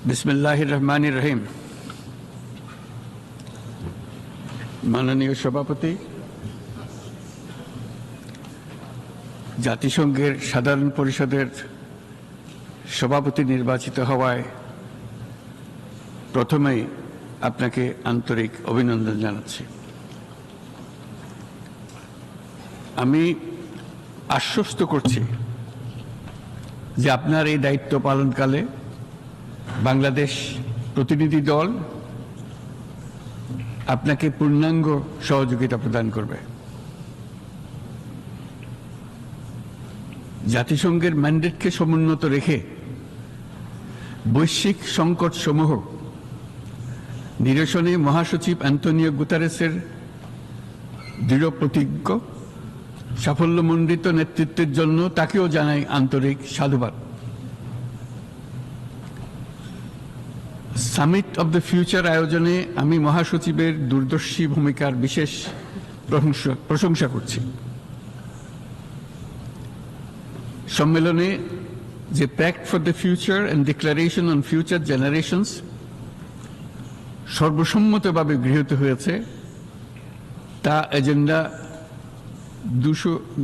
বিসমিল্লাহির রহমানির রহিম। মাননীয় সভাপতি, জাতিসংঘের সাধারণ পরিষদের সভাপতি নির্বাচিত হওয়ায় প্রথমেই আপনাকে আন্তরিক অভিনন্দন জানাচ্ছি। আমি আশ্বস্ত করছি যে আপনার এই দায়িত্ব পালনকালে বাংলাদেশ প্রতিনিধি দল আপনাকে পূর্ণাঙ্গ সহযোগিতা প্রদান করবে। জাতিসংঘের ম্যান্ডেটকে সমুন্নত রেখে বৈশ্বিক সংকট সমূহ নিরসনে মহাসচিব অ্যান্টোনিও গুতেরেসের দৃঢ় প্রতিজ্ঞ সাফল্যমণ্ডিত নেতৃত্বের জন্য তাকেও জানাই আন্তরিক সাধুবাদ। সামিট অব দ্য ফিউচার আয়োজনে আমি মহাসচিবের দূরদর্শী ভূমিকার বিশেষ প্রশংসা করছি। সম্মেলনে যে pact for the future and declaration on future generations সর্বসম্মতভাবে গৃহীত হয়েছে, তা এজেন্ডা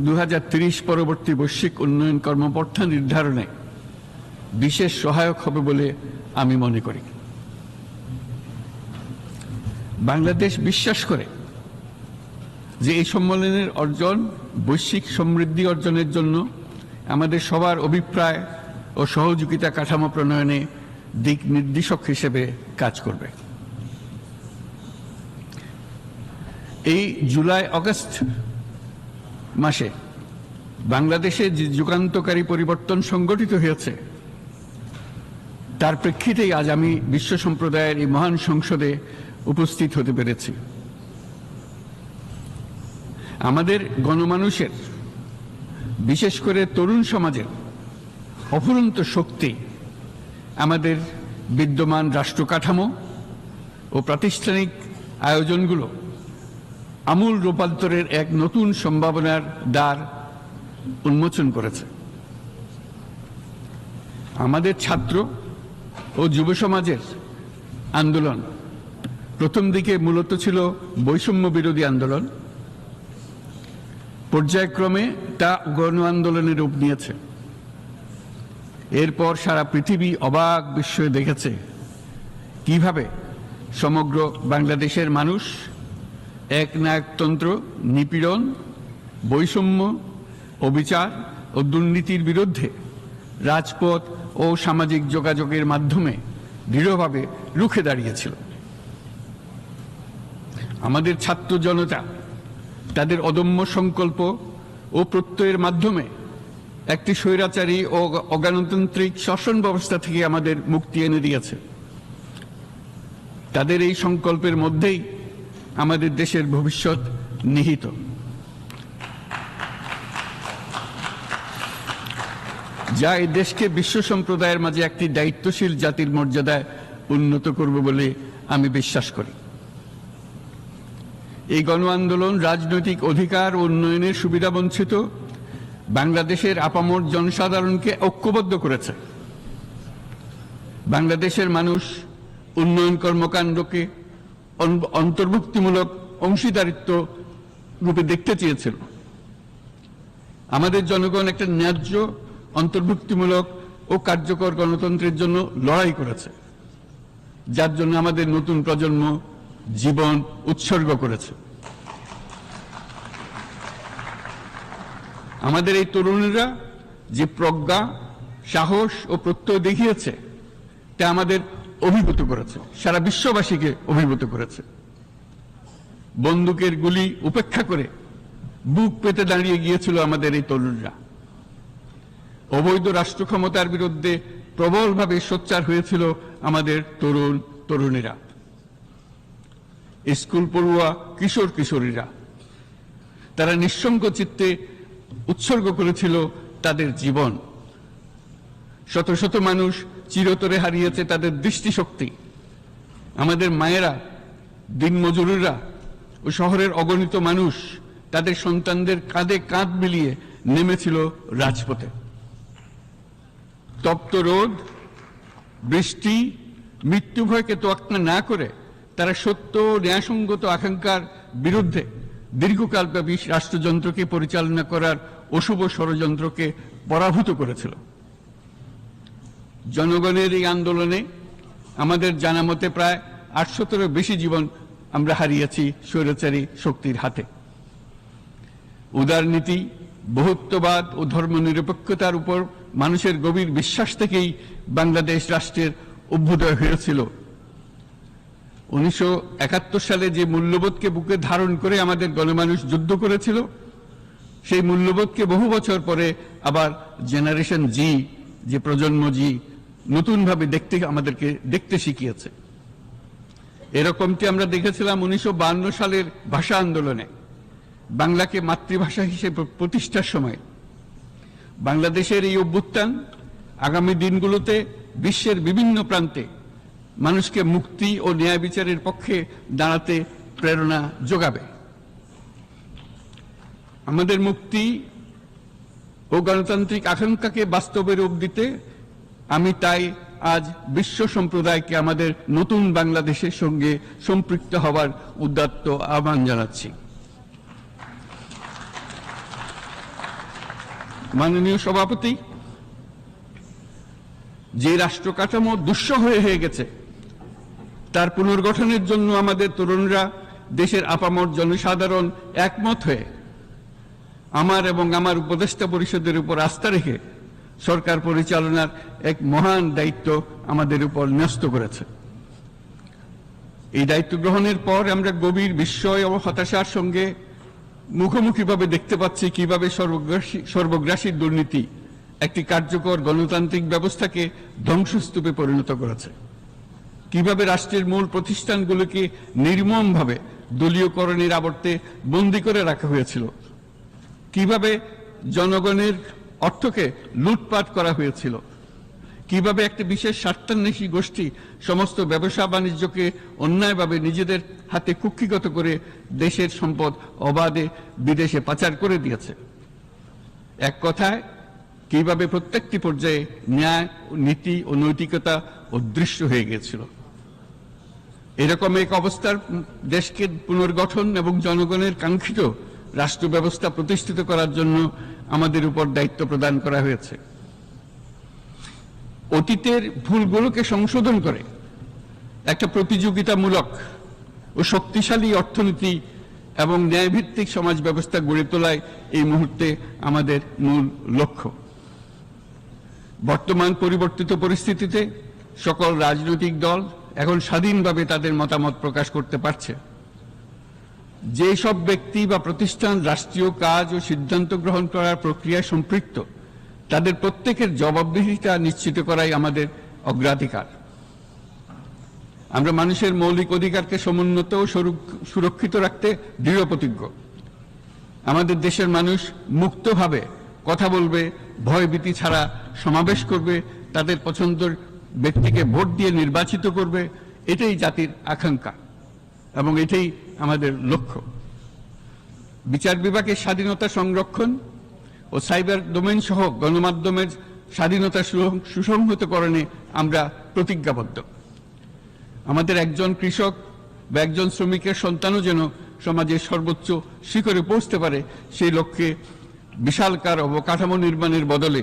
2030 পরবর্তী বৈশ্বিক উন্নয়ন কর্মপন্থা নির্ধারণে বিশেষ সহায়ক হবে বলে আমি মনে করি। বাংলাদেশ বিশ্বাস করে যে এই সম্মেলনের অর্জন বৈশ্বিক সমৃদ্ধি অর্জনের জন্য আমাদের সবার অভিপ্রায় ও সহযোগিতা কাঠামো প্রণয়নে দিক নির্দেশক হিসেবে কাজ করবে। এই জুলাই আগস্ট মাসে বাংলাদেশে যে যুগান্তকারী পরিবর্তন সংগঠিত হয়েছে, তার প্রেক্ষিতেই আজ আমি বিশ্ব সম্প্রদায়ের এই মহান সংসদে উপস্থিত হতে পেরেছি। আমাদের গণমানুষের, বিশেষ করে তরুণ সমাজের অফুরন্ত শক্তি আমাদের বিদ্যমান রাষ্ট্র কাঠামো ও প্রাতিষ্ঠানিক আয়োজনগুলো আমূল রূপান্তরের এক নতুন সম্ভাবনার দ্বার উন্মোচন করেছে। আমাদের ছাত্র ও যুব সমাজের আন্দোলন প্রথম দিকে মূলত ছিল বৈষম্য বিরোধী আন্দোলন, পর্যায়ক্রমে তা গণ আন্দোলনের রূপ নিয়েছে। এরপর সারা পৃথিবী অবাক বিস্ময়ে দেখেছে কিভাবে সমগ্র বাংলাদেশের মানুষ একনায়কতন্ত্র, নিপীড়ন, বৈষম্য, অবিচার ও দুর্নীতির বিরুদ্ধে রাজপথ ও সামাজিক যোগাযোগের মাধ্যমে দৃঢ়ভাবে রুখে দাঁড়িয়েছিল। আমাদের ছাত্র জনতা তাদের অদম্য সংকল্প ও প্রত্যয়ের মাধ্যমে একটি স্বৈরাচারী ও অগণতান্ত্রিক শাসন ব্যবস্থা থেকে আমাদের মুক্তি এনে দিয়েছে। তাদের এই সংকল্পের মধ্যেই আমাদের দেশের ভবিষ্যৎ নিহিত। যা এই দেশকে বিশ্ব সম্প্রদায়ের মাঝে একটি দায়িত্বশীল জাতির মর্যাদায় উন্নত করবে বলে আমি বিশ্বাস করি। এই গণ আন্দোলন রাজনৈতিক অধিকার ও উন্নয়নের সুবিধাবঞ্চিত বাংলাদেশের আপামর জনসাধারণকে ঐক্যবদ্ধ করেছে। বাংলাদেশের মানুষ উন্নয়ন কর্মকাণ্ডকে অন্তর্ভুক্তিমূলক অংশীদারিত্ব রূপে দেখতে চেয়েছিল। আমাদের জনগণ একটা ন্যায্য, অন্তর্ভুক্তিমূলক ও কার্যকর গণতন্ত্রের জন্য লড়াই করেছে, যার জন্য আমাদের নতুন প্রজন্ম জীবন উৎসর্গ করেছে। আমাদের এই তরুণীরা যে প্রজ্ঞা, সাহস ও প্রত্যয় দেখিয়েছে, তা আমাদের অভিভূত করেছে, সারা বিশ্ববাসীকে অভিভূত করেছে। বন্দুকের গুলি উপেক্ষা করে বুক পেতে দাঁড়িয়ে গিয়েছিল আমাদের এই তরুণরা। অবৈধ রাষ্ট্র ক্ষমতার বিরুদ্ধে প্রবলভাবে সোচ্চার হয়েছিল আমাদের তরুণ তরুণীরা। স্কুল পড়ুয়া কিশোর কিশোরীরা তারা নিঃসঙ্গ চিত্তে উৎসর্গ করেছিল তাদের জীবন। শত শত মানুষ চিরতরে হারিয়েছে তাদের দৃষ্টিশক্তি। আমাদের মায়েরা, দিনমজুররা ও শহরের অগণিত মানুষ তাদের সন্তানদের কাঁধে কাঁধ মিলিয়ে নেমেছিল রাজপথে। তপ্ত রোদ, বৃষ্টি, মৃত্যু ভয়কে তোয়াক্কা না করে তারা সত্য ও ন্যায়সঙ্গত আকাঙ্ক্ষার বিরুদ্ধে দীর্ঘকালব্যাপী রাষ্ট্রযন্ত্রকে পরিচালনা করার অশুভ ষড়যন্ত্রকে পরাভূত করেছিল। জনগণের এই আন্দোলনে আমাদের জানা মতে প্রায় 800-এরও বেশি জীবন আমরা হারিয়েছি স্বৈরাচারী শক্তির হাতে। উদারনীতি, বহুত্ববাদ ও ধর্মনিরপেক্ষতার উপর মানুষের গভীর বিশ্বাস থেকেই বাংলাদেশ রাষ্ট্রের অভ্যুদয় হয়েছিল। 1971 সালে যে মূল্যবোধকে বুকে ধারণ করে আমাদের গণমানুষ যুদ্ধ করেছিল, সেই মূল্যবোধকে বহু বছর পরে আবার জেনারেশন জি, যে প্রজন্ম জি, নতুনভাবে আমাদেরকে দেখতে শিখিয়েছে। এরকমটি আমরা দেখেছিলাম 1952 সালের ভাষা আন্দোলনে, বাংলাকে মাতৃভাষা হিসেবে প্রতিষ্ঠার সময়। বাংলাদেশের এই অভ্যুত্থান আগামী দিনগুলোতে বিশ্বের বিভিন্ন প্রান্তে মানুষকে মুক্তি ও ন্যায় বিচারের পক্ষে দাঁড়াতে প্রেরণা যোগাবে। আমাদের মুক্তি ও গণতান্ত্রিক আকাঙ্ক্ষাকে বাস্তবের রূপ দিতে আমি তাই আজ বিশ্ব সম্প্রদায়কে আমাদের নতুন বাংলাদেশের সঙ্গে সম্পৃক্ত হওয়ার উদাত্ত আহ্বান জানাচ্ছি। মাননীয় সভাপতি, যে রাষ্ট্র কাঠামো দুঃসহ হয়ে গেছে তার পুনর্গঠনের জন্য আমাদের তরুণরা, দেশের আপামর জনসাধারণ একমত হয়ে আমার এবং আমার উপদেষ্টা পরিষদের উপর আস্থা রেখে সরকার পরিচালনার এক মহান দায়িত্ব আমাদের উপর ন্যস্ত করেছে। এই দায়িত্ব গ্রহণের পর আমরা গভীর বিস্ময় ও হতাশার সঙ্গে মুখোমুখিভাবে দেখতে পাচ্ছি কিভাবে সর্বগ্রাসী দুর্নীতি একটি কার্যকর গণতান্ত্রিক ব্যবস্থাকে ধ্বংসস্তূপে পরিণত করেছে, কিভাবে রাষ্ট্রের মূল প্রতিষ্ঠানগুলোকে নির্মমভাবে দলীয়করণের আবর্তে বন্দী করে রাখা হয়েছিল, কিভাবে জনগণের অর্থকে লুটপাট করা হয়েছিল, কিভাবে একটি বিশেষ স্বার্থান্বেষী গোষ্ঠী সমস্ত ব্যবসা বাণিজ্যকে অন্যায়ভাবে নিজেদের হাতে কুক্ষিগত করে দেশের সম্পদ অবাধে বিদেশে পাচার করে দিয়েছে। এক কথায়, কিভাবে প্রত্যেকটি পর্যায়ে ন্যায়, নীতি ও নৈতিকতা অদৃশ্য হয়ে গিয়েছিল। এরকম এক অবস্থার দেশকে পুনর্গঠন এবং জনগণের কাঙ্ক্ষিত রাষ্ট্র ব্যবস্থা প্রতিষ্ঠিত করার জন্য আমাদের উপর দায়িত্ব প্রদান করা হয়েছে। অতীতের ভুলগুলোকে সংশোধন করে একটা প্রতিযোগিতামূলক ও শক্তিশালী অর্থনীতি এবং ন্যায়ভিত্তিক সমাজ ব্যবস্থা গড়ে তোলাই এই মুহূর্তে আমাদের মূল লক্ষ্য। বর্তমান পরিবর্তিত পরিস্থিতিতে সকল রাজনৈতিক দল এখন স্বাধীনভাবে তাদের মতামত প্রকাশ করতে পারছে। যে সব ব্যক্তি বা প্রতিষ্ঠান রাষ্ট্রীয় কাজ ও সিদ্ধান্ত গ্রহণ করার প্রক্রিয়ায় সম্পৃক্ত, তাদের প্রত্যেকের জবাবদিহিতা নিশ্চিত করাই আমাদের অগ্রাধিকার। আমরা মানুষের মৌলিক অধিকারকে সমুন্নত ও সুরক্ষিত রাখতে দৃঢ়প্রতিজ্ঞ। আমাদের দেশের মানুষ মুক্তভাবে কথা বলবে, ভয়ভীতি ছাড়া সমাবেশ করবে, তাদের পছন্দের ব্যক্তিকে ভোট দিয়ে নির্বাচিত করবে, এটাই জাতির আকাঙ্ক্ষা এবং এটাই আমাদের লক্ষ্য। বিচার বিভাগের স্বাধীনতা সংরক্ষণ ও সাইবার ডোমেইন সহ গণমাধ্যমের স্বাধীনতা সুসংহতকরণে আমরা প্রতিজ্ঞাবদ্ধ। আমাদের একজন কৃষক বা একজন শ্রমিকের সন্তানও যেন সমাজের সর্বোচ্চ শিখরে পৌঁছতে পারে, সেই লক্ষ্যে বিশালকার অবকাঠামো নির্মাণের বদলে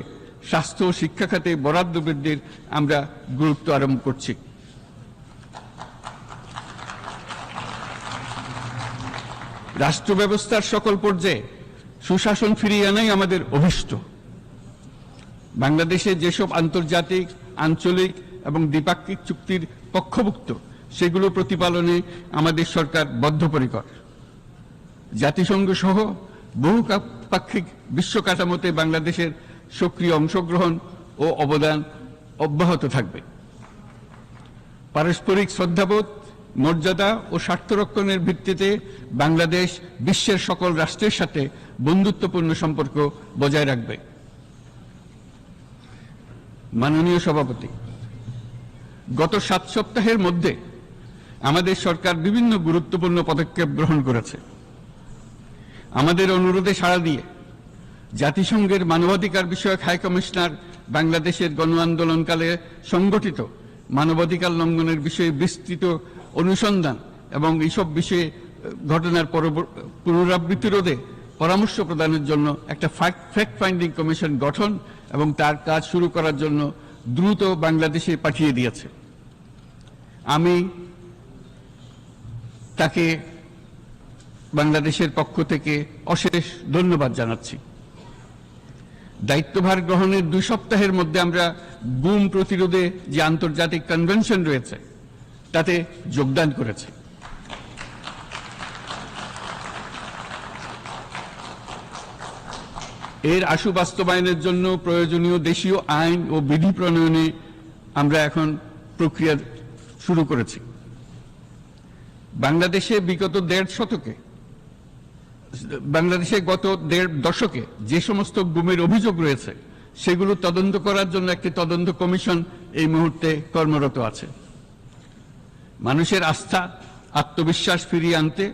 স্বাস্থ্য ও শিক্ষা খাতে বরাদ্দ বৃদ্ধির আমরা গুরুত্ব আরোপ করছি। রাষ্ট্র ব্যবস্থার সকল পর্যায়ে সুশাসন ফিরিয়ে আনাই আমাদের অভীষ্ট। বাংলাদেশে যেসব আন্তর্জাতিক, আঞ্চলিক এবং দ্বিপাক্ষিক চুক্তির পক্ষভুক্ত, সেগুলো প্রতিপালনে আমাদের সরকার বদ্ধপরিকর। জাতিসংঘ সহ বহুপাক্ষিক বিশ্ব কাঠামোতে বাংলাদেশের সক্রিয় অংশগ্রহণ ও অবদান অব্যাহত থাকবে। পারস্পরিক শ্রদ্ধাবোধ, মর্যাদা ও স্বার্থ রক্ষণের ভিত্তিতে বাংলাদেশ বিশ্বের সকল রাষ্ট্রের সাথে বন্ধুত্বপূর্ণ সম্পর্ক বজায় রাখবে। মাননীয় সভাপতি, গত 7 সপ্তাহের মধ্যে আমাদের সরকার বিভিন্ন গুরুত্বপূর্ণ পদক্ষেপ গ্রহণ করেছে। আমাদের অনুরোধে সাড়া দিয়ে জাতিসংঘের মানবাধিকার বিষয়ক হাই কমিশনার বাংলাদেশের গণ আন্দোলনকালে সংগঠিত মানবাধিকার লঙ্ঘনের বিষয়ে বিস্তৃত অনুসন্ধান এবং এইসব বিষয়ে ঘটনার পুনরাবৃত্তি রোধে পরামর্শ প্রদানের জন্য একটা ফ্যাক্ট ফাইন্ডিং কমিশন গঠন এবং তার কাজ শুরু করার জন্য দ্রুত বাংলাদেশে পাঠিয়ে দিয়েছে। আমি তাকে বাংলাদেশের পক্ষ থেকে অশেষ ধন্যবাদ জানাচ্ছি। দায়িত্বভার গ্রহণের 2 সপ্তাহের মধ্যে আমরা গুম প্রতিরোধে যে আন্তর্জাতিক কনভেনশন রয়েছে তাতে যোগদান করেছি। এর আশু বাস্তবায়নের জন্য প্রয়োজনীয় দেশীয় আইন ও বিধি প্রণয়নে আমরা এখন প্রক্রিয়া শুরু করেছি। বাংলাদেশে গত 1.5 দশকে যে সমস্ত গুমের অভিযোগ রয়েছে সেগুলো তদন্ত করার জন্য একটি তদন্ত কমিশন এই মুহূর্তে কর্মরত আছে। মানুষের আস্থা আত্মবিশ্বাস ফিরিয়ে আনতে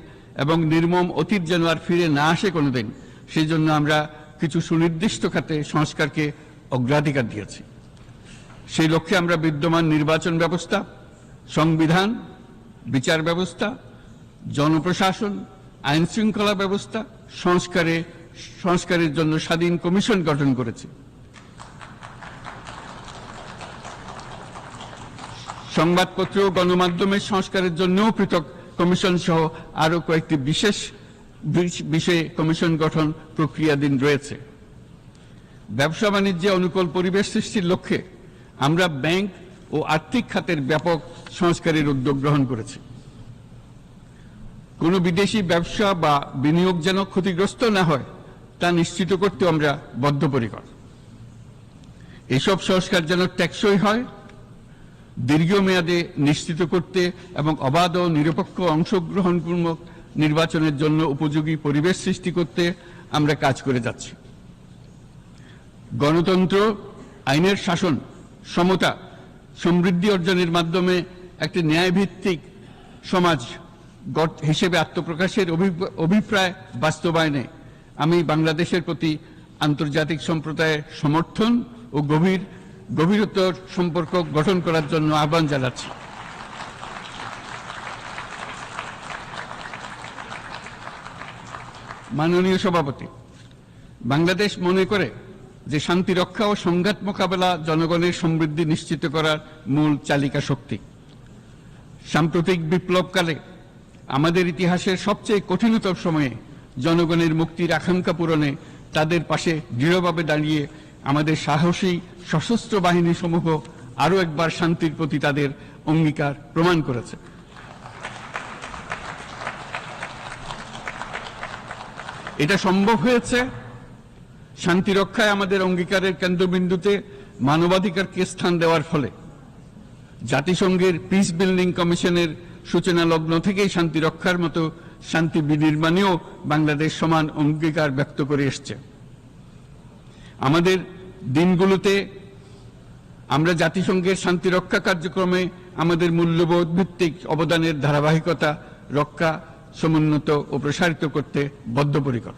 এবং নির্মম অতীত যেন আর ফিরে না আসে কোনোদিন, সেই জন্য আমরা কিছু সুনির্দিষ্ট খাতে সংস্কারকে অগ্রাধিকার দিয়েছি। সেই লক্ষ্যে আমরা বিদ্যমান নির্বাচন ব্যবস্থা, সংবিধান, বিচার ব্যবস্থা, জনপ্রশাসন, আইন শৃঙ্খলা ব্যবস্থা সংস্কারের জন্য স্বাধীন কমিশন গঠন করেছি। সংবাদপত্র ও গণমাধ্যমের সংস্কারের জন্যও পৃথক কমিশন সহ আরো কয়েকটি বিশেষ বিষয়ে কমিশন গঠন প্রক্রিয়াধীন রয়েছে। ব্যবসা বাণিজ্যে অনুকূল পরিবেশ সৃষ্টির লক্ষ্যে আমরা ব্যাংক ও আর্থিক খাতের ব্যাপক সংস্কারের উদ্যোগ গ্রহণ করেছি। কোনো বিদেশি ব্যবসা বা বিনিয়োগ যেন ক্ষতিগ্রস্ত না হয় তা নিশ্চিত করতে আমরা বদ্ধপরিকর। এসব সংস্কার যেন টেকসই হয়, দীর্ঘমেয়াদে নিশ্চিত করতে এবং অবাধ ও নিরপেক্ষ অংশগ্রহণপূর্বক নির্বাচনের জন্য উপযোগী পরিবেশ সৃষ্টি করতে আমরা কাজ করে যাচ্ছি। গণতন্ত্র, আইনের শাসন, সমতা, সমৃদ্ধি অর্জনের মাধ্যমে একটি ন্যায়ভিত্তিক সমাজ হিসেবে আত্মপ্রকাশের অভিপ্রায় বাস্তবায়নে আমি বাংলাদেশের প্রতি আন্তর্জাতিক সম্প্রদায়ের সমর্থন ও গভীরতর সম্পর্ক গঠন করার জন্য আহ্বান জানাচ্ছি। মাননীয় সভাপতি, বাংলাদেশ মনে করে যে শান্তি রক্ষা ও সংঘাত মোকাবেলা জনগণের সমৃদ্ধি নিশ্চিত করার মূল চালিকা শক্তি। সাম্প্রতিক বিপ্লবকালে আমাদের ইতিহাসের সবচেয়ে কঠিনতম সময়ে জনগণের মুক্তির আকাঙ্ক্ষা পূরণে তাদের পাশে দৃঢ়ভাবে দাঁড়িয়ে আমাদের সাহসী সশস্ত্র বাহিনী সমূহ আরো একবার শান্তির প্রতি তাদের অঙ্গীকার প্রমাণ করেছে। এটা সম্ভব হয়েছে শান্তি রক্ষায় আমাদের অঙ্গীকারের কেন্দ্রবিন্দুতে মানবাধিকারকে স্থান দেওয়ার ফলে। জাতিসংঘের পিস বিল্ডিং কমিশনের সূচনা লগ্ন থেকেই শান্তি রক্ষার মতো শান্তি বিনির্মাণেও বাংলাদেশ সমান অঙ্গীকার ব্যক্ত করে এসছে। আমাদের দিনগুলোতে আমরা জাতিসংঘের শান্তি রক্ষা কার্যক্রমে আমাদের মূল্যবোধ ভিত্তিক অবদানের ধারাবাহিকতা রক্ষা, সমুন্নত ও প্রসারিত করতে বদ্ধপরিকর।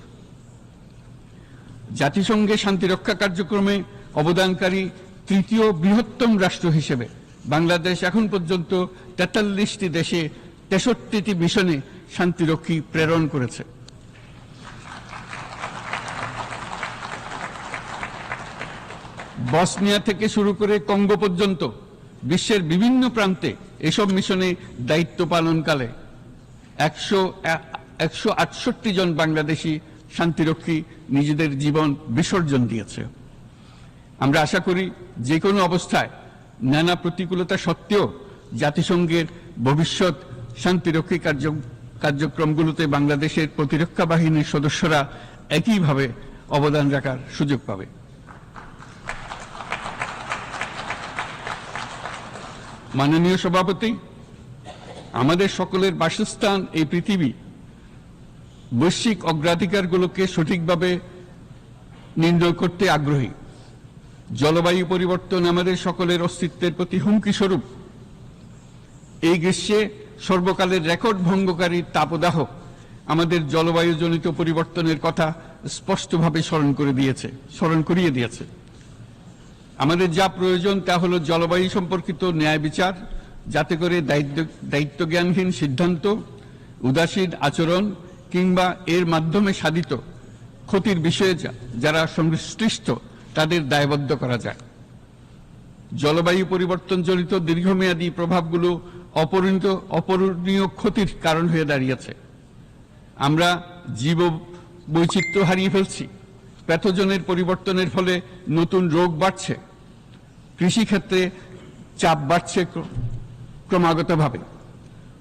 জাতিসংঘের শান্তি রক্ষা কার্যক্রমে অবদানকারী তৃতীয় বৃহত্তম রাষ্ট্র হিসেবে বাংলাদেশ এখন পর্যন্ত 43টি দেশে 63টি মিশনে শান্তিরক্ষী প্রেরণ করেছে। বসনিয়া থেকে শুরু করে কঙ্গো পর্যন্ত বিশ্বের বিভিন্ন প্রান্তে এসব মিশনে দায়িত্ব পালনকালে 168 জন বাংলাদেশি শান্তিরক্ষী নিজেদের জীবন বিসর্জন দিয়েছে। আমরা আশা করি যে কোনো অবস্থায় নানা প্রতিকূলতা সত্ত্বেও জাতিসংঘের ভবিষ্যৎ শান্তিরক্ষী কার্যক্রমগুলোতে বাংলাদেশের প্রতিরক্ষা বাহিনীর সদস্যরা একইভাবে অবদান রাখার সুযোগ পাবে। মাননীয় সভাপতি, আমাদের সকলের বাসস্থান এই পৃথিবী বৈশ্বিক অগ্রাধিকারগুলোকে সঠিকভাবে নির্ণয় করতে আগ্রহী। জলবায়ু পরিবর্তন আমাদের সকলের অস্তিত্বের প্রতি হুমকি স্বরূপ। এই গ্রীষ্মে সর্বকালের রেকর্ড ভঙ্গকারী তাপদাহ আমাদের জলবায়ুজনিত পরিবর্তনের কথা স্পষ্টভাবে স্মরণ করিয়ে দিয়েছে। আমাদের যা প্রয়োজন তা হলো জলবায়ু সম্পর্কিত ন্যায় বিচার, যাতে করে দায়িত্বজ্ঞানহীন সিদ্ধান্ত, উদাসীন আচরণ কিংবা এর মাধ্যমে সাধিত ক্ষতির বিষয়ে যারা সংশ্লিষ্ট তাদের দায়বদ্ধ করা যায়। জলবায়ু পরিবর্তনজনিত দীর্ঘমেয়াদী প্রভাবগুলো অপূরণীয় ক্ষতির কারণ হয়ে দাঁড়িয়েছে। আমরা জীব বৈচিত্র্য হারিয়ে ফেলছি, প্যাথোজেনের পরিবর্তনের ফলে নতুন রোগ বাড়ছে, কৃষিক্ষেত্রে চাপ বাড়ছে ক্রমাগতভাবে,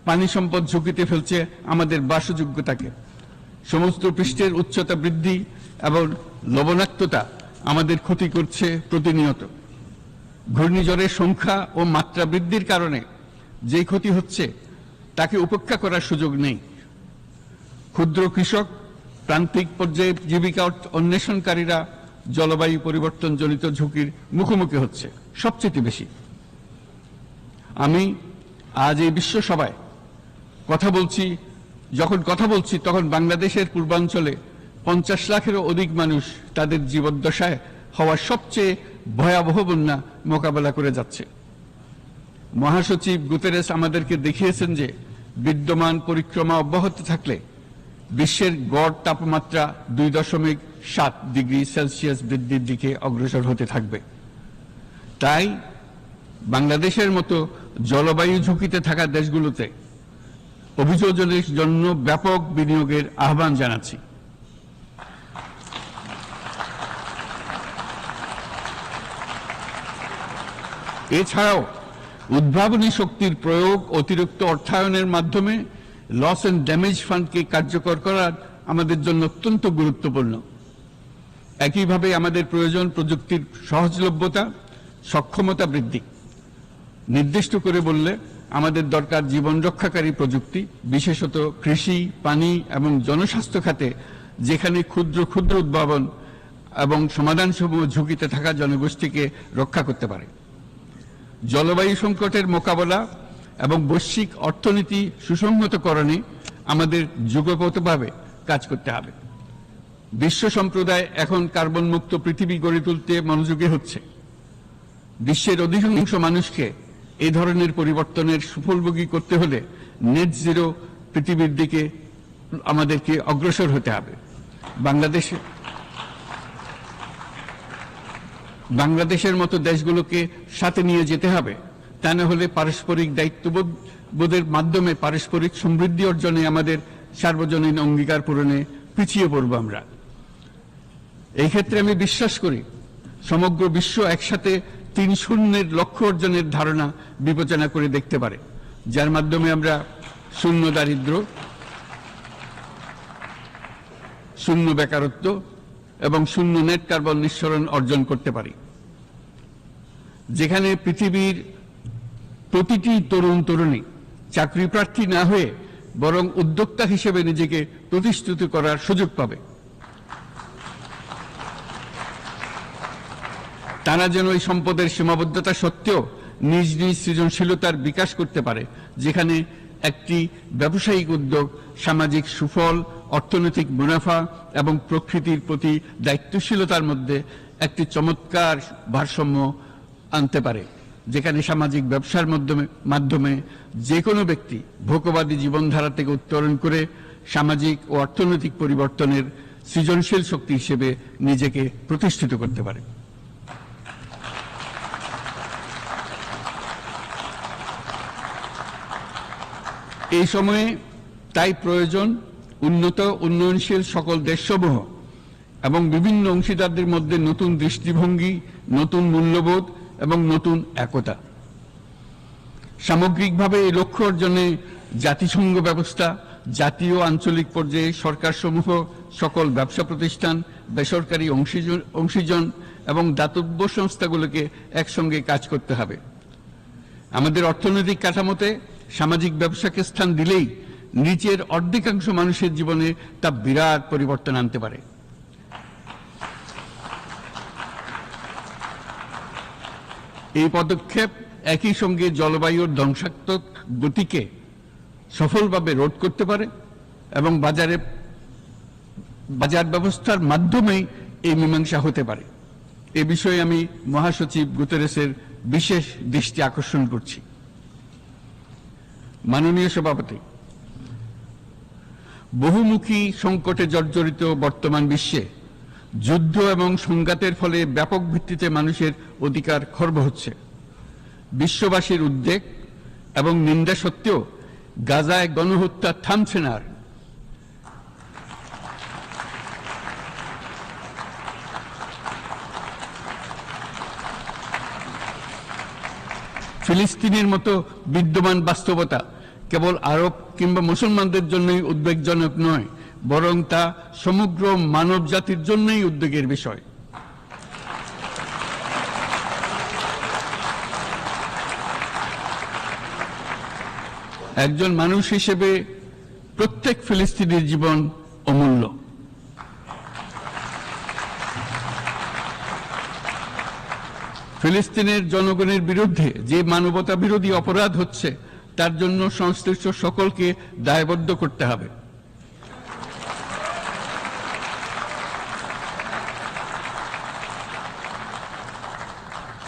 পানি সম্পদ ঝুঁকিতে ফেলছে আমাদের বাসযোগ্যতাকে, সমুদ্র পৃষ্ঠের উচ্চতা বৃদ্ধি এবং লবণাক্ততা আমাদের ক্ষতি করছে প্রতিনিয়ত। ঘূর্ণিঝড়ের সংখ্যা ও মাত্রা বৃদ্ধির কারণে যে ক্ষতি হচ্ছে তাকে উপেক্ষা করার সুযোগ নেই। ক্ষুদ্র কৃষক, প্রান্তিক পর্যায়ে জীবিকা অন্বেষণকারীরা জলবায়ু পরিবর্তনজনিত ঝুঁকির মুখোমুখি হচ্ছে সবচেয়ে বেশি। আমি আজ এই বিশ্ব সভায় যখন কথা বলছি তখন বাংলাদেশের পূর্বাঞ্চলে 50 লাখেরও অধিক মানুষ তাদের জীবদ্দশায় হওয়া সবচেয়ে ভয়াবহ বন্যা মোকাবেলা করে যাচ্ছে। মহাসচিব গুতেরেস আমাদেরকে দেখিয়েছেন যে বিদ্যমান পরিক্রমা অব্যাহত থাকলে বিশ্বের গড় তাপমাত্রা 2.7 ডিগ্রি সেলসিয়াস বৃদ্ধির দিকে অগ্রসর হতে থাকবে। তাই বাংলাদেশের মতো জলবায়ু ঝুঁকিতে থাকা দেশগুলোতে অভিযোজনের জন্য ব্যাপক বিনিয়োগের আহ্বান জানাচ্ছি। এছাড়াও উদ্ভাবনী শক্তির প্রয়োগ, অতিরিক্ত অর্থায়নের মাধ্যমে লস এন্ড ড্যামেজ ফান্ডকে কার্যকর করার আমাদের জন্য অত্যন্ত গুরুত্বপূর্ণ। একইভাবে আমাদের প্রয়োজন প্রযুক্তির সহজলভ্যতা, সক্ষমতা বৃদ্ধি। নির্দিষ্ট করে বললে আমাদের দরকার জীবন রক্ষাকারী প্রযুক্তি, বিশেষত কৃষি, পানি এবং জনস্বাস্থ্য খাতে, যেখানে ক্ষুদ্র ক্ষুদ্র উদ্ভাবন এবং সমাধানসমূহ ঝুঁকিতে থাকা জনগোষ্ঠীকে রক্ষা করতে পারে। জলবায়ু সংকটের মোকাবেলা এবং বৈশ্বিক অর্থনীতি সুসংহতকরণে আমাদের যুগপৎভাবে কাজ করতে হবে। বিশ্ব সম্প্রদায় এখন কার্বন মুক্ত পৃথিবী গড়ে তুলতে মনোযোগী হচ্ছে। বিশ্বের অধিকাংশ মানুষকে এই ধরনের পরিবর্তনের সুফলভোগী করতে হলে নেট জিরো পৃথিবীর দিকে আমাদেরকে অগ্রসর হতে হবে। বাংলাদেশের মতো দেশগুলোকে সাথে নিয়ে যেতে হবে, তা না হলে পারস্পরিক দায়িত্ববোধের মাধ্যমে পারস্পরিক সমৃদ্ধি অর্জনে আমাদের সার্বজনীন অঙ্গীকার পূরণে পিছিয়ে পড়ব আমরা। এই ক্ষেত্রে আমি বিশ্বাস করি সমগ্র বিশ্ব একসাথে 3-0 লক্ষ্য অর্জনের ধারণা বিবেচনা করে দেখতে পারে, যার মাধ্যমে আমরা শূন্য দারিদ্র্য, শূন্য বেকারত্ব এবং শূন্য নেট কার্বন নিঃসরণ অর্জন করতে পারি। যেখানে পৃথিবীর প্রতিটি তরুণ তরুণী চাকরি প্রার্থী না হয়ে বরং উদ্যোক্তা হিসেবে নিজেকে প্রতিষ্ঠিত করার সুযোগ পাবে। তারা যেন এই সম্পদের সীমাবদ্ধতা সত্ত্বেও নিজ নিজ সৃজনশীলতার বিকাশ করতে পারে, যেখানে একটি ব্যবসায়িক উদ্যোগ সামাজিক সুফল, অর্থনৈতিক মুনাফা এবং প্রকৃতির প্রতি দায়িত্বশীলতার মধ্যে একটি চমৎকার ভারসাম্য আনতে পারে, যেখানে সামাজিক ব্যবসার মাধ্যমে যে কোনো ব্যক্তি ভোগবাদী জীবনধারা থেকে উত্তরণ করে সামাজিক ও অর্থনৈতিক পরিবর্তনের সৃজনশীল শক্তি হিসেবে নিজেকে প্রতিষ্ঠিত করতে পারে। এই সময়ে তাই প্রয়োজন উন্নত উন্নয়নশীল সকল দেশসমূহ এবং বিভিন্ন অংশীদারদের মধ্যে নতুন দৃষ্টিভঙ্গি, নতুন মূল্যবোধ এবং নতুন একতা। সামগ্রিকভাবে এই লক্ষ্য অর্জনে জাতিসংঘ ব্যবস্থা, জাতীয় আঞ্চলিক পর্যায়ে সরকারসমূহ, সকল ব্যবসা প্রতিষ্ঠান, বেসরকারি অংশীজন এবং দাতব্য সংস্থাগুলোকে একসঙ্গে কাজ করতে হবে। আমাদের অর্থনৈতিক কাঠামোতে সামাজিক ব্যবসাকে স্থান দিলেই নিচের অর্ধেকাংশ মানুষের জীবনে তা বিরাট পরিবর্তন আনতে পারে। এই পদক্ষেপ একই সঙ্গে জলবায়ুর ধ্বংসাত্মক গতিকে সফলভাবে রোধ করতে পারে এবং বাজার ব্যবস্থার মাধ্যমেই এই মীমাংসা হতে পারে। এ বিষয়ে আমি মহাসচিব গুতেরেসের বিশেষ দৃষ্টি আকর্ষণ করছি। মাননীয় সভাপতি, বহুমুখী সংকটে জর্জরিত বর্তমান বিশ্বে যুদ্ধ এবং সংঘাতের ফলে ব্যাপক ভিত্তিতে মানুষের অধিকার খর্ব হচ্ছে। বিশ্ববাসীর উদ্বেগ এবং নিন্দা সত্ত্বেও গাজায় গণহত্যা থামছে না। ফিলিস্তিনের মতো বিদ্যমান বাস্তবতা কেবল আরব কিংবা মুসলমানদের জন্যই উদ্বেগজনক নয়, বরং তা সমগ্র মানব জাতির জন্যই উদ্বেগের বিষয়। একজন মানুষ হিসেবে প্রত্যেক ফিলিস্তিনির জীবন অমূল্য। ফিলিস্তিনের জনগণের বিরুদ্ধে যে মানবতা বিরোধী অপরাধ হচ্ছে তার জন্য সংশ্লিষ্ট সকলকে দায়বদ্ধ করতে হবে।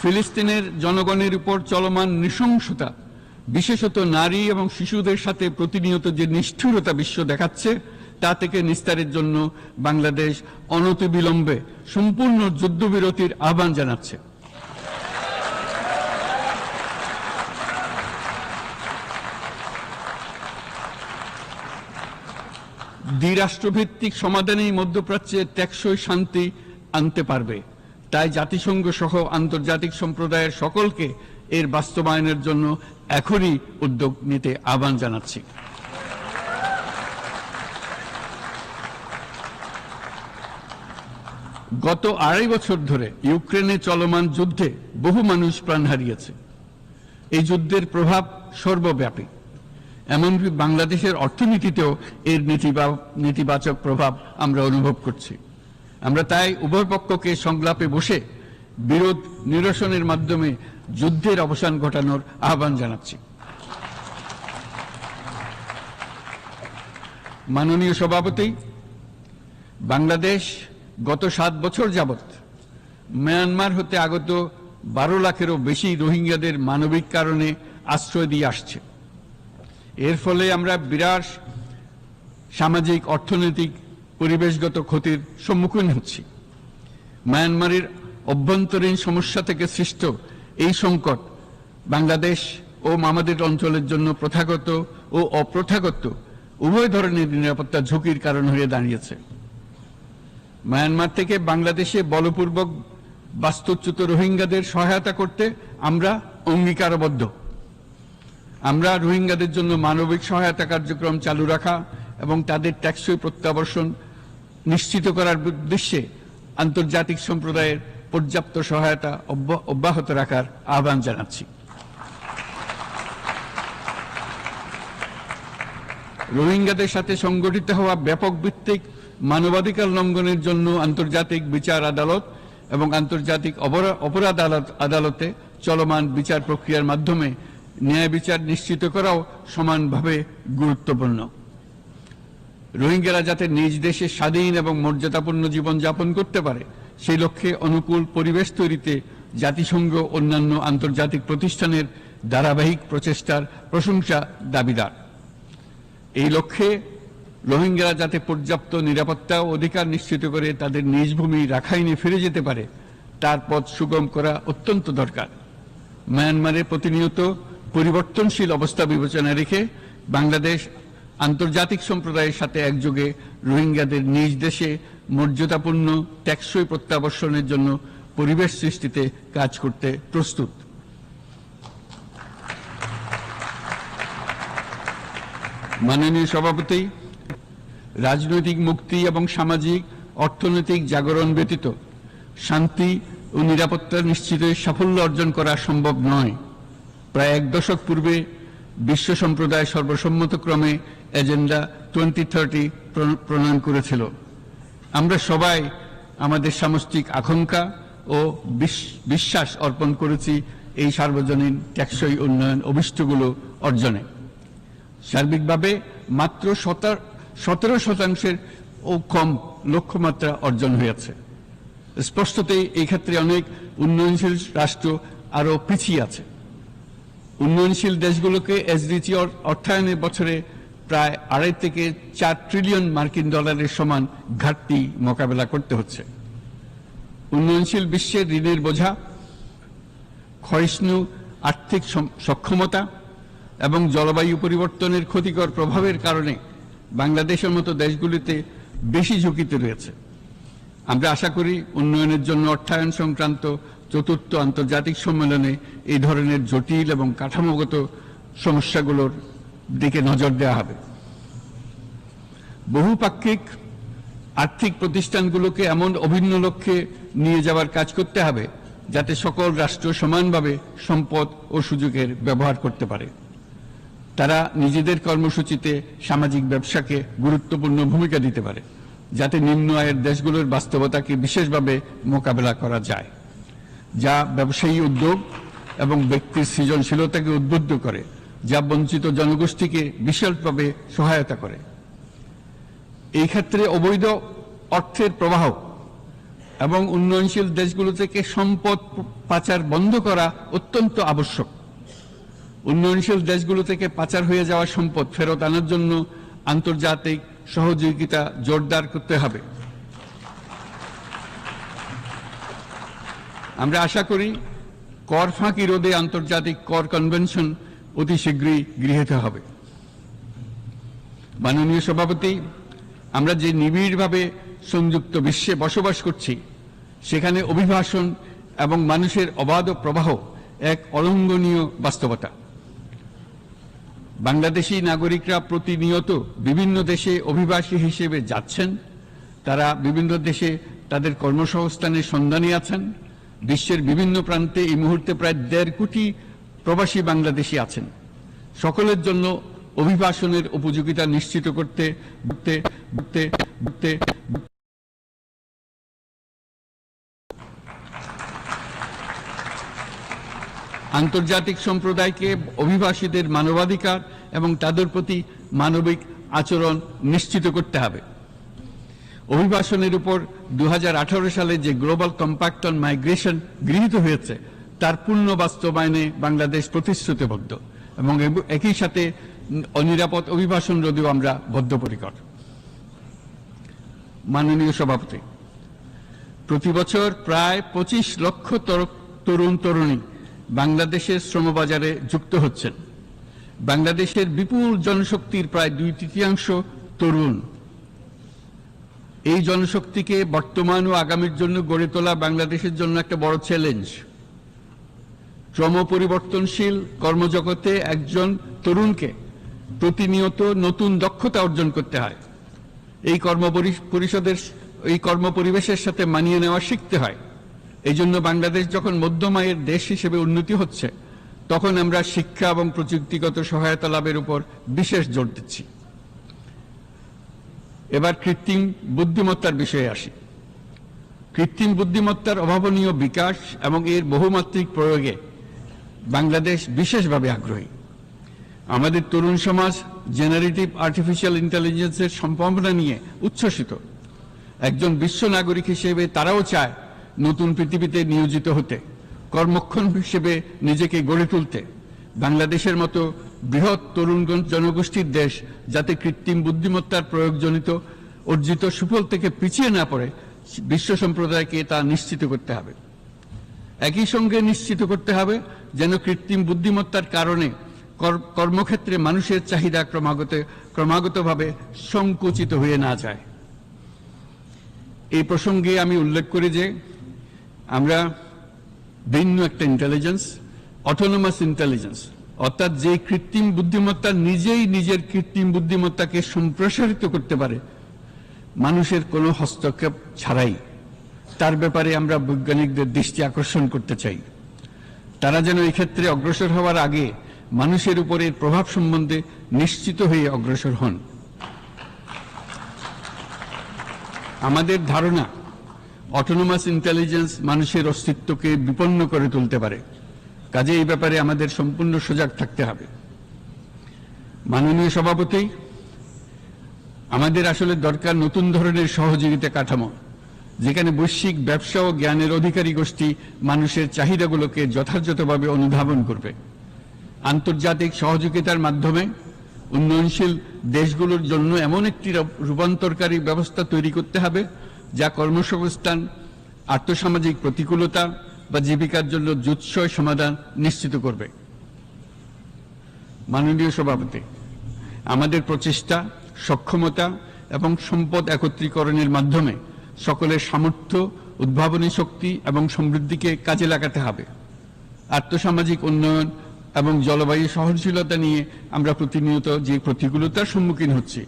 ফিলিস্তিনের জনগণের উপর চলমান নৃশংসতা, বিশেষত নারী এবং শিশুদের সাথে প্রতিনিয়ত যে নিষ্ঠুরতা বিশ্ব দেখাচ্ছে, তা থেকে নিস্তারের জন্য বাংলাদেশ অনতিবিলম্বে সম্পূর্ণ যুদ্ধবিরতির আহ্বান জানাচ্ছে। দ্বিরাষ্ট্রভিত্তিক সমাধানেই মধ্যপ্রাচ্যে টেকসই শান্তি আনতে পারবে। তাই জাতিসংঘ সহ আন্তর্জাতিক সম্প্রদায়ের সকলকে এর বাস্তবায়নের জন্য এখনই উদ্যোগ নিতে আহ্বান জানাচ্ছি। গত 2.5 বছর ধরে ইউক্রেনে চলমান যুদ্ধে বহু মানুষ প্রাণ হারিয়েছে। এই যুদ্ধের প্রভাব সর্বব্যাপী, এমনকি বাংলাদেশের অর্থনীতিতেও এর নেতিবাচক প্রভাব আমরা অনুভব করছি। আমরা তাই উভয় পক্ষকে সংলাপে বসে বিরোধ নিরসনের মাধ্যমে যুদ্ধের অবসান ঘটানোর আহ্বান জানাচ্ছি। মাননীয় সভাপতি, বাংলাদেশ গত 7 বছর যাবৎ মিয়ানমার হতে আগত 12 লাখেরও বেশি রোহিঙ্গাদের মানবিক কারণে আশ্রয় দিয়ে আসছে। এর ফলে আমরা বিরাট সামাজিক, অর্থনৈতিক, পরিবেশগত ক্ষতির সম্মুখীন হচ্ছি। মিয়ানমারের অভ্যন্তরীণ সমস্যা থেকে সৃষ্ট এই সংকট বাংলাদেশ ও আমাদের অঞ্চলের জন্য প্রথাগত ও অপ্রথাগত উভয় ধরনের নিরাপত্তা ঝুঁকির কারণ হয়ে দাঁড়িয়েছে। মিয়ানমার থেকে বাংলাদেশে বলপূর্বক বাস্তুচ্যুত রোহিঙ্গাদের সহায়তা করতে আমরা অঙ্গীকারবদ্ধ। আমরা রোহিঙ্গাদের জন্য মানবিক সহায়তা কার্যক্রম চালু রাখা এবং তাদের টেকসই প্রত্যাবর্তন নিশ্চিত করার উদ্দেশ্যে আন্তর্জাতিক সম্প্রদায়ের পর্যাপ্ত সহায়তা অব্যাহত রাখার আহ্বান জানাচ্ছি। রোহিঙ্গাদের সাথে সংগঠিত হওয়া ব্যাপক ভিত্তিক মানবাধিকার লঙ্ঘনের জন্য আন্তর্জাতিক বিচার আদালত এবং আন্তর্জাতিক অপরাধ আদালতে চলমান বিচার প্রক্রিয়ার মাধ্যমে ন্যায় বিচার নিশ্চিত করাও সমানভাবে গুরুত্বপূর্ণ। রোহিঙ্গারা যাতে নিজ দেশে স্বাধীন এবং মর্যাদাপূর্ণ জীবন যাপন করতে পারে, সেই লক্ষ্যে অনুকূল পরিবেশ তৈরিতে জাতিসংঘ অন্যান্য আন্তর্জাতিক প্রতিষ্ঠানের ধারাবাহিক প্রচেষ্টার প্রশংসা দাবিদার। এই লক্ষ্যে রোহিঙ্গারা যাতে পর্যাপ্ত নিরাপত্তা ও অধিকার নিশ্চিত করে তাদের নিজ ভূমি রাখাইনে ফিরে যেতে পারে, তার পথ সুগম করা অত্যন্ত দরকার। মিয়ানমারে প্রতিনিয়ত পরিবর্তনশীল অবস্থা বিবেচনায় রেখে বাংলাদেশ আন্তর্জাতিক সম্প্রদায়ের সাথে একযোগে রোহিঙ্গাদের নিজ দেশে মর্যাদাপূর্ণ টেকসই প্রত্যাবর্তনের জন্য পরিবেশ সৃষ্টিতে কাজ করতে প্রস্তুত। মাননীয় সভাপতি, রাজনৈতিক মুক্তি এবং সামাজিক অর্থনৈতিক জাগরণ ব্যতীত শান্তি ও নিরাপত্তা নিশ্চিতে সাফল্য অর্জন করা সম্ভব নয়। প্রায় 1 দশক পূর্বে বিশ্ব সম্প্রদায় সর্বসম্মতক্রমে এজেন্ডা 2030 প্রণয়ন করেছিল। আমরা সবাই আমাদের সামষ্টিক আকাঙ্ক্ষা ও বিশ্বাস অর্পণ করেছি এই সার্বজনীন টেকসই উন্নয়ন অভিষ্টগুলো অর্জনে। সার্বিকভাবে মাত্র 17% ও কম লক্ষ্যমাত্রা অর্জন হয়েছে। স্পষ্টতই এই ক্ষেত্রে অনেক উন্নয়নশীল রাষ্ট্র আরো পিছিয়ে আছে। উন্নয়নশীল দেশগুলোকে এসডিজি অর্থায়নের বছরে প্রায় 2.5 থেকে 4 ট্রিলিয়ন মার্কিন ডলারের সমান ঘাটতি মোকাবেলা করতে হচ্ছে। উন্নয়নশীল বিশ্বের ঋণের বোঝা, ক্ষয়িষ্ণু আর্থিক সক্ষমতা এবং জলবায়ু পরিবর্তনের ক্ষতিকর প্রভাবের কারণে বাংলাদেশের মতো দেশগুলিতে বেশি ঝুঁকিতে রয়েছে। আমরা আশা করি উন্নয়নের জন্য অর্থায়ন সংক্রান্ত চতুর্থ আন্তর্জাতিক সম্মেলনে এই ধরনের জটিল এবং কাঠামোগত সমস্যাগুলোর দিকে নজর দেওয়া হবে। বহুপাক্ষিক আর্থিক প্রতিষ্ঠানগুলোকে এমন অভিন্ন লক্ষ্যে নিয়ে যাওয়ার কাজ করতে হবে যাতে সকল রাষ্ট্র সমানভাবে সম্পদ ও সুযোগের ব্যবহার করতে পারে। তারা নিজেদের কর্মসূচিতে সামাজিক ব্যবসাকে গুরুত্বপূর্ণ ভূমিকা দিতে পারে, যাতে নিম্ন আয়ের দেশগুলোর বাস্তবতাকে বিশেষভাবে মোকাবেলা করা যায়, যা ব্যবসায়ী উদ্যোগ এবং ব্যক্তির সৃজনশীলতাকে উদ্বুদ্ধ করে, যা বঞ্চিত জনগোষ্ঠীকে বিশালভাবে সহায়তা করে। এই ক্ষেত্রে অবৈধ অর্থের প্রবাহ এবং উন্নয়নশীল দেশগুলো থেকে সম্পদ পাচার বন্ধ করা অত্যন্ত আবশ্যক। উন্নয়নশীল দেশগুলো থেকে পাচার হয়ে যাওয়া সম্পদ ফেরত আনার জন্য আন্তর্জাতিক সহযোগিতা জোরদার করতে হবে। আমরা আশা করি কর ফাঁকি রোধে আন্তর্জাতিক কর কনভেনশন অতি শীঘ্রই গৃহীত হবে। মাননীয় সভাপতি, আমরা যে নিবিড়ভাবে সংযুক্ত বিশ্বে বসবাস করছি, সেখানে অভিবাসন এবং মানুষের অবাধ প্রবাহ এক অলঙ্ঘনীয় বাস্তবতা। বাংলাদেশি নাগরিকরা প্রতিনিয়ত বিভিন্ন দেশে অভিবাসী হিসেবে যাচ্ছেন। তারা বিভিন্ন দেশে তাদের কর্মসংস্থানের সন্ধানে আছেন। বিশ্বের বিভিন্ন প্রান্তে এই মুহূর্তে প্রায় 1.5 কোটি প্রবাসী বাংলাদেশি আছেন। সকলের জন্য অভিবাসনের উপযোগিতা নিশ্চিত করতে আন্তর্জাতিক সম্প্রদায়কে অভিবাসীদের মানবাধিকার এবং তাদের প্রতি মানবিক আচরণ নিশ্চিত করতে হবে। অভিবাসনের উপর 2018 সালে যে গ্লোবাল কম্প্যাক্ট অন মাইগ্রেশন গৃহীত হয়েছে, তার পূর্ণ বাস্তবায়নে বাংলাদেশ প্রতিশ্রুতিবদ্ধ এবং একই সাথে অনিরাপদ অভিবাসন রোধেও আমরা বদ্ধপরিকর। মাননীয় সভাপতি, প্রতি বছর প্রায় 25 লক্ষ তরুণ তরুণী বাংলাদেশের শ্রমবাজারে যুক্ত হচ্ছেন। বাংলাদেশের বিপুল জনশক্তির প্রায় 2/3 তরুণ। এই জনশক্তিকে বর্তমান ও আগামীর জন্য গড়ে তোলা বাংলাদেশের জন্য একটা বড় চ্যালেঞ্জ। ক্রমপরিবর্তনশীল কর্মজগতে একজন তরুণকে প্রতিনিয়ত নতুন দক্ষতা অর্জন করতে হয়। এই কর্মপরিবেশের সাথে মানিয়ে নেওয়া শিখতে হয়। এই জন্য বাংলাদেশ যখন মধ্যম আয়ের দেশ হিসেবে উন্নতি হচ্ছে, তখন আমরা শিক্ষা এবং প্রযুক্তিগত সহায়তা লাভের উপর বিশেষ জোর দিচ্ছি। এবার কৃত্রিম বুদ্ধিমত্তার বিষয়ে আসি। কৃত্রিম বুদ্ধিমত্তার অভাবনীয় বিকাশ এবং এর বহুমাত্রিক প্রয়োগে বাংলাদেশ বিশেষভাবে আগ্রহী। আমাদের তরুণ সমাজ জেনারেটিভ আর্টিফিশিয়াল ইন্টেলিজেন্সের সম্ভাবনা নিয়ে উচ্ছ্বসিত। একজন বিশ্ব নাগরিক হিসেবে তারাও চায় নতুন পৃথিবীতে নিয়োজিত হতে, কর্মক্ষম হিসেবে নিজেকে গড়ে তুলতে। বাংলাদেশের মতো বৃহৎ তরুণ জনগোষ্ঠীর দেশ যাতে কৃত্রিম বুদ্ধিমত্তার প্রয়োগজনিত অর্জিত সুফল থেকে পিছিয়ে না পড়ে, বিশ্ব সম্প্রদায়কে তা নিশ্চিত করতে হবে। একই সঙ্গে নিশ্চিত করতে হবে যেন কৃত্রিম বুদ্ধিমত্তার কারণে কর্মক্ষেত্রে মানুষের চাহিদা ক্রমাগতভাবে সংকুচিত হয়ে না যায়। এই প্রসঙ্গে আমি উল্লেখ করি যে আমরা ভিন্ন একটা ইন্টেলিজেন্স, অটোনোমাস ইন্টেলিজেন্স, অর্থাৎ যে কৃত্রিম বুদ্ধিমত্তা নিজেই নিজের কৃত্রিম বুদ্ধিমত্তাকে সম্প্রসারিত করতে পারে মানুষের কোনো হস্তক্ষেপ ছাড়াই, তার ব্যাপারে আমরা বৈজ্ঞানিকদের দৃষ্টি আকর্ষণ করতে চাই। তারা যেন এই ক্ষেত্রে অগ্রসর হওয়ার আগে মানুষের উপরে প্রভাব সম্বন্ধে নিশ্চিত হয়ে অগ্রসর হন। আমাদের ধারণা অটোনোমাস ইন্টেলিজেন্স মানুষের অস্তিত্বকে বিপন্ন করে তুলতে পারে, কাজে এই ব্যাপারে আমাদের সম্পূর্ণ সজাগ থাকতে হবে। মাননীয় সভাপতি, আমাদের আসলে দরকার নতুন ধরনের সহযোগিতা কাঠামো, যেখানে বৈশ্বিক ব্যবসা ও জ্ঞানের অধিকারী গোষ্ঠী মানুষের চাহিদাগুলোকে যথাযথভাবে অনুধাবন করবে। আন্তর্জাতিক সহযোগিতার মাধ্যমে উন্নয়নশীল দেশগুলোর জন্য এমন একটি রূপান্তরকারী ব্যবস্থা তৈরি করতে হবে যা কর্মসংস্থান, আর্থসামাজিক প্রতিকূলতা বা জীবিকার জন্য যুৎসই সমাধান নিশ্চিত করবে। মাননীয় সভাপতি, আমাদের প্রচেষ্টা, সক্ষমতা এবং সম্পদ একত্রীকরণের মাধ্যমে সকলের সামর্থ্য, উদ্ভাবনী শক্তি এবং সমৃদ্ধিকে কাজে লাগাতে হবে। আর্থসামাজিক উন্নয়ন এবং জলবায়ু সহনশীলতা নিয়ে আমরা প্রতিনিয়ত যে প্রতিকূলতার সম্মুখীন হচ্ছি,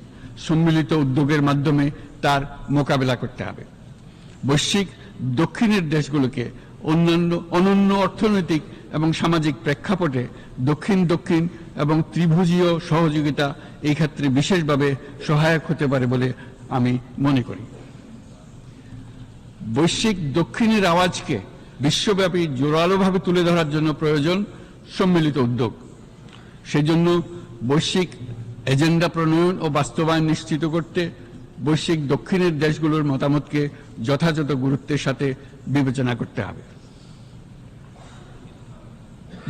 সম্মিলিত উদ্যোগের মাধ্যমে তার মোকাবেলা করতে হবে। বৈশ্বিক দক্ষিণের দেশগুলোকে অনন্য অর্থনৈতিক এবং সামাজিক প্রেক্ষাপটে দক্ষিণ দক্ষিণ এবং ত্রিভুজীয় সহযোগিতা এই ক্ষেত্রে বিশেষভাবে সহায়ক হতে পারে বলে আমি মনে করি। বৈশ্বিক দক্ষিণের আওয়াজকে বিশ্বব্যাপী জোরালোভাবে তুলে ধরার জন্য প্রয়োজন সম্মিলিত উদ্যোগ। সেজন্য বৈশ্বিক এজেন্ডা প্রণয়ন ও বাস্তবায়ন নিশ্চিত করতে বৈশ্বিক দক্ষিণের দেশগুলোর মতামতকে যথাযথ গুরুত্বের সাথে বিবেচনা করতে হবে।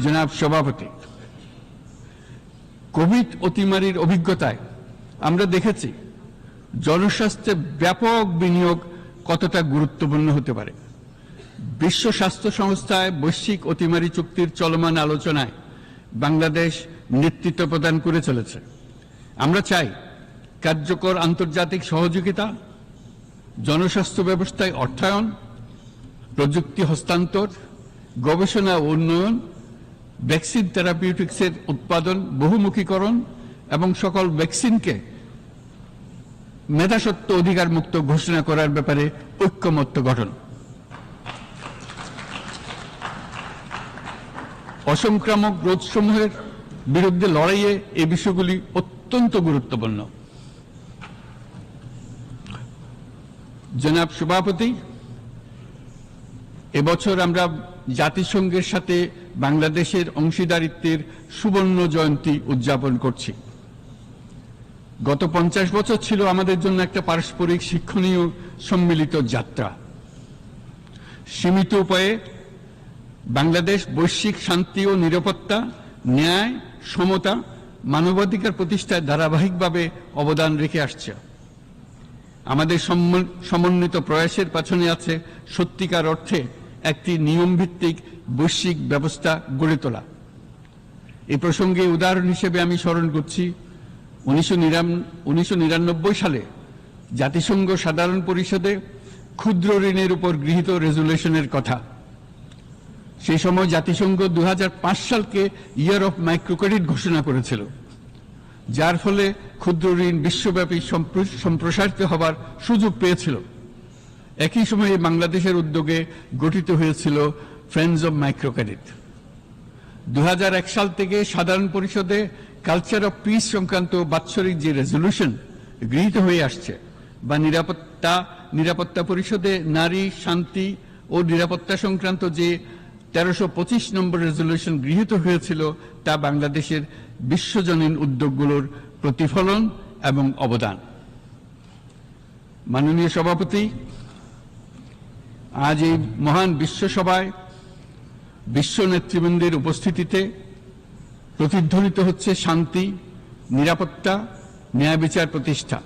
জনাব সভাপতি, কোভিড অতিমারির অভিজ্ঞতায় আমরা দেখেছি জনস্বাস্থ্যে ব্যাপক বিনিয়োগ কতটা গুরুত্বপূর্ণ হতে পারে। বিশ্ব স্বাস্থ্য সংস্থায় বৈশ্বিক অতিমারি চুক্তির চলমান আলোচনায় বাংলাদেশ নেতৃত্ব প্রদান করে চলেছে। আমরা চাই কার্যকর আন্তর্জাতিক সহযোগিতা, জনস্বাস্থ্য ব্যবস্থায় অর্থায়ন, প্রযুক্তি হস্তান্তর, গবেষণা ও উন্নয়ন, ভ্যাকসিন থেরাপিউটিক্সের উৎপাদন, বহুমুখীকরণ এবং সকল ভ্যাকসিনকে মেধাস্বত্ব অধিকার মুক্ত ঘোষণা করার ব্যাপারে ঐক্যমত্য গঠন। অসংক্রামক রোগসমূহের বিরুদ্ধে লড়াইয়ে এই বিষয়গুলি অত্যন্ত গুরুত্বপূর্ণ। জনাব সভাপতি, এবছর আমরা জাতিসংঘের সাথে বাংলাদেশের অংশীদারিত্বের সুবর্ণ জয়ন্তী উদযাপন করছি। গত 50 বছর ছিল আমাদের জন্য একটা পারস্পরিক শিক্ষণীয় সম্মিলিত যাত্রা। সীমিত উপায়ে বাংলাদেশ বৈশ্বিক শান্তি ও নিরাপত্তা, ন্যায়, সমতা, মানবাধিকার প্রতিষ্ঠায় ধারাবাহিকভাবে অবদান রেখে আসছে। আমাদের সমন্বিত প্রয়াসের পেছনে আছে সত্যিকার অর্থে একটি নিয়মভিত্তিক বৈশ্বিক ব্যবস্থা গড়ে তোলা। এই প্রসঙ্গে উদাহরণ হিসেবে আমি স্মরণ করছি 1999 সালে জাতিসংঘ সাধারণ পরিষদে ক্ষুদ্র ঋণের উপর গৃহীত রেজুলেশনের কথা। সেই সময় জাতিসংঘ 2005 সালকে ইয়ার অফ মাইক্রোক্রেডিট ঘোষণা করেছিল, যার ফলে ক্ষুদ্র ঋণ বিশ্বব্যাপী সম্প্রসারিত হবার সুযোগ পেয়েছিল। একই সময়ে বাংলাদেশের উদ্যোগে গঠিত হয়েছিল ফ্রেন্ডস অব মাইক্রোক্রেডিট। 2001 সাল থেকে সাধারণ পরিষদে কালচার অফ পিস সংক্রান্ত বাৎসরিক যে রেজলিউশন গৃহীত হয়ে আসছে, বা নিরাপত্তা পরিষদে নারী, শান্তি ও নিরাপত্তা সংক্রান্ত যে 1325 নম্বর রেজলিউশন গৃহীত হয়েছিল, তা বাংলাদেশের বিশ্বজনীন উদ্যোগগুলোর প্রতিফলন এবং অবদান। মাননীয় সভাপতি, আজ এই মহান বিশ্বসভায় বিশ্ব নেতৃবৃন্দের উপস্থিতিতে প্রতিধ্বনিত হচ্ছে শান্তি, নিরাপত্তা, ন্যায় বিচার প্রতিষ্ঠা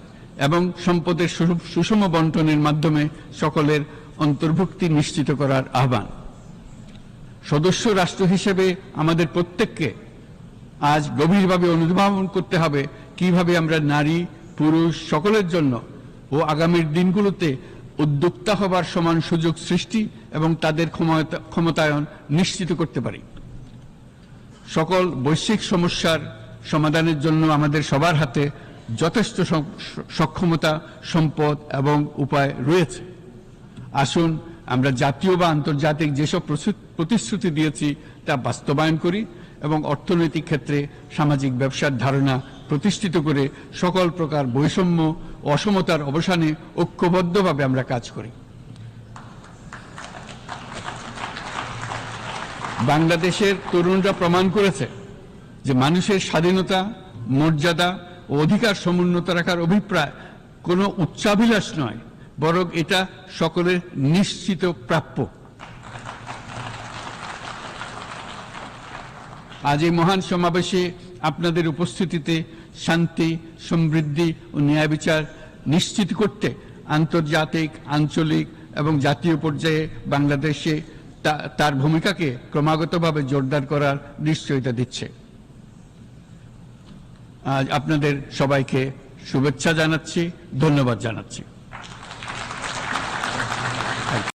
এবং সম্পদের সুষম বন্টনের মাধ্যমে সকলের অন্তর্ভুক্তি নিশ্চিত করার আহ্বান। সদস্য রাষ্ট্র হিসেবে আমাদের প্রত্যেককে আজ গভীরভাবে অনুধাবন করতে হবে কিভাবে আমরা নারী, পুরুষ সকলের জন্য ও আগামীর দিনগুলোতে উদ্যোক্তা হবার সমান সুযোগ সৃষ্টি এবং তাদের ক্ষমতায়ন নিশ্চিত করতে পারি। সকল বৈশ্বিক সমস্যার সমাধানের জন্য আমাদের সবার হাতে যথেষ্ট সক্ষমতা, সম্পদ এবং উপায় রয়েছে। আসুন আমরা জাতীয় বা আন্তর্জাতিক যেসব প্রতিশ্রুতি দিয়েছি তা বাস্তবায়ন করি এবং অর্থনৈতিক ক্ষেত্রে সামাজিক ব্যবসার ধারণা প্রতিষ্ঠিত করে সকল প্রকার বৈষম্য ও অসমতার অবসানে ঐক্যবদ্ধভাবে আমরা কাজ করি। বাংলাদেশের তরুণরা প্রমাণ করেছে যে মানুষের স্বাধীনতা, মর্যাদা ও অধিকার সমুন্নত রাখার অভিপ্রায় কোনো উচ্চাভিলাষ নয়, বরং এটা সকলের নিশ্চিত প্রাপ্য। আজ এই মহান সমাবেশে আপনাদের উপস্থিতিতে শান্তি, সমৃদ্ধি ও ন্যায় বিচার নিশ্চিত করতে আন্তর্জাতিক, আঞ্চলিক এবং জাতীয় পর্যায়ে বাংলাদেশে তার ভূমিকাকে ক্রমাগতভাবে জোরদার করার নিশ্চয়তা দিচ্ছে। আজ আপনাদের সবাইকে শুভেচ্ছা জানাচ্ছি, ধন্যবাদ জানাচ্ছি।